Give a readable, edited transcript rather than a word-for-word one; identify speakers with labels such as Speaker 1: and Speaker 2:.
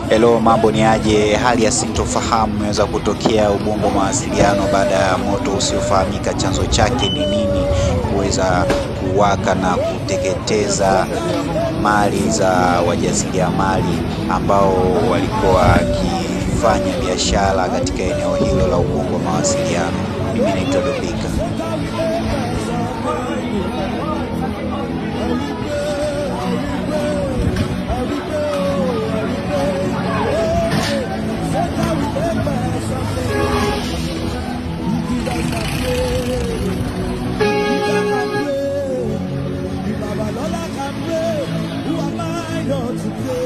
Speaker 1: Hello, mambo ni aje? Hali ya sintofahamu imeweza kutokea Ubungo Mawasiliano baada ya moto usiofahamika chanzo chake ni nini kuweza kuwaka na kuteketeza mali za wajasiriamali ambao walikuwa wakifanya biashara katika eneo hilo la Ubungo Mawasiliano. Mimi naitwa Dobika.
Speaker 2: Who am I not to